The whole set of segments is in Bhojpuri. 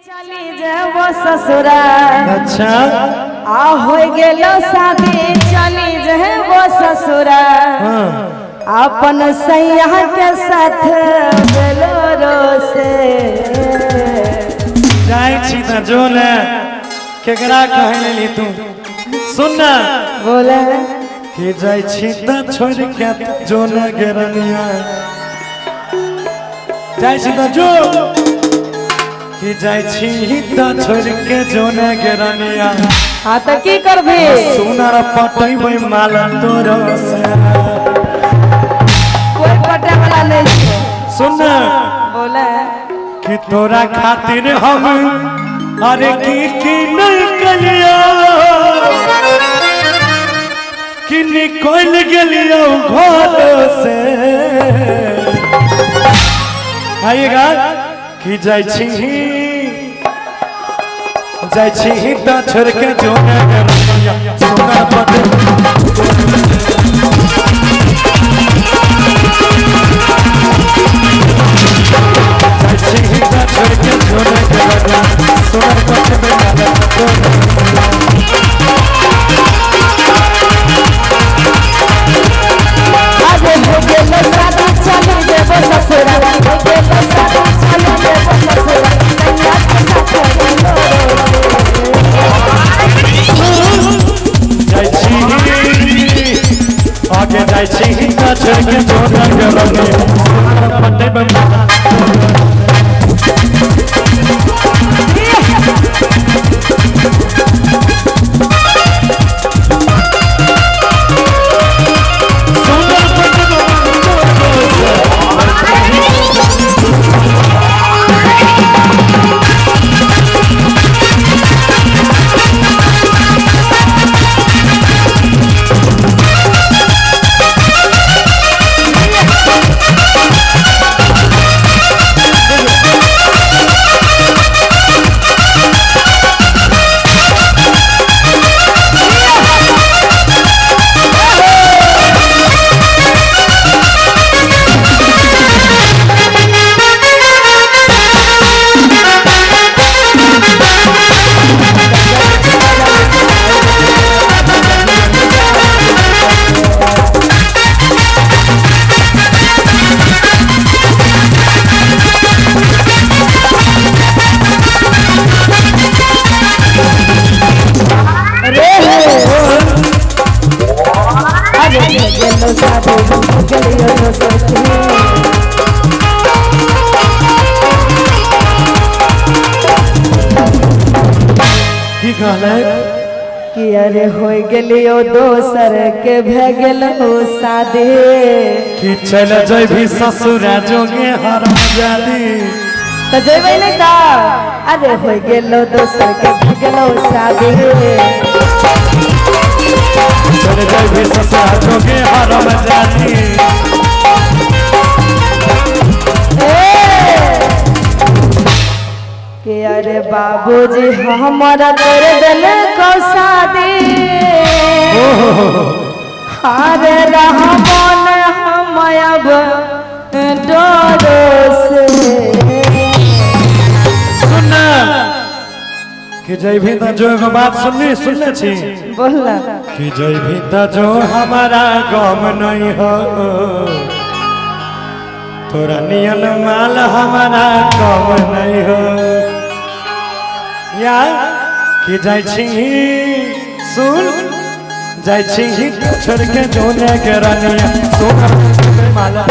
चली जाओ ससुरा। अच्छा आ हो गेलो शादी चली जाओ ससुरा। अपन सैया के साथ बेलोरो से जाई छी त जो न केकरा कहे लेली तू सुन न बोले कि जाई छी त छोड़ के जो न गेरनिया जाई छी त जो कि जाई छी त छोड़ के जो न गेरनिया। हाँ तो की करबे सुनार पटैबै माल तोर से कोई पटे वाला नहीं है। सुन न बोले कि तोरा खातिर हम अरे की नहीं कलिया कि निकल गेलियो घर से आएगा कि जाई छी त छोड़ के जो सोना पट आगे जाई छी त छोड़ के जो पटे कि अरे हो गेलियो दोसर के भे गेलो शादी कि चल जैभी ससुरा जोगे हरम जादी तो जेबै नहीं ता अरे हो गेलो दोसर के भे गेलो शादी चल जैभी ससुरा जोगे हरम जादी कि अरे बाबूजी हमारा तोरे दिल को शादी अरे रहमान हम अब डरो से सुन कि जैभी त जो एगो बात सुनने छी बोलना कि जैभी त जो हमारा गम नहीं हो तोरा नियन माल हमारा कम नहीं हो या कि जाई छी सुन जाई छी छोड़ के जो न गेरनिया सोना माला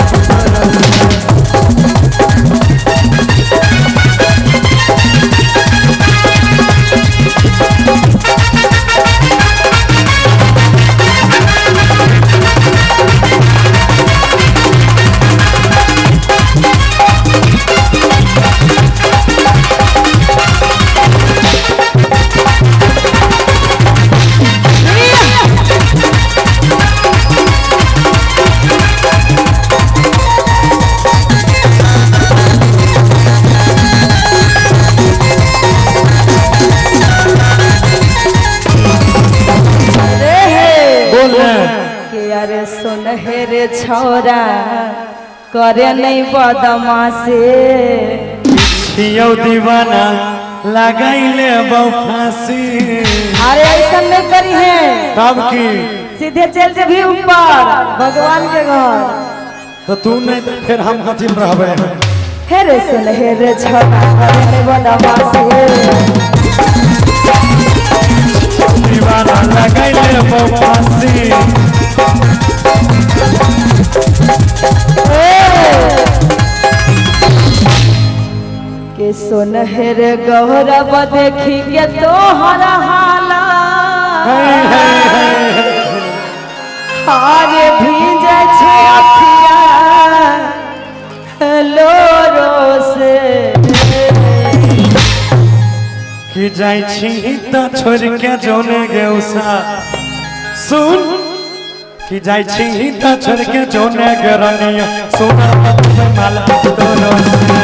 सुनहरे छोरा करे नहीं बदमाशी छियो दीवाना लगाइले फांसी। अरे ऐसा नहीं करी है, तब की सीधे चल जभी ऊपर भगवान के घर। तो तू नहीं तो फिर हम हाथी में रहबे। हेरे सुन हेरे छोड़ा हेरे बनवासी, दीवाना लगाइले फांसी। के सुन हेरे गौरव देखी के तोहरा हाला, अरे भीज छे अखिया लोरो से। कि जाई छी त छोड़ के जोने गे उषा। सुन कि जाई छी त छोड़ के जोने गे रनिया, सोना माला तोरो से।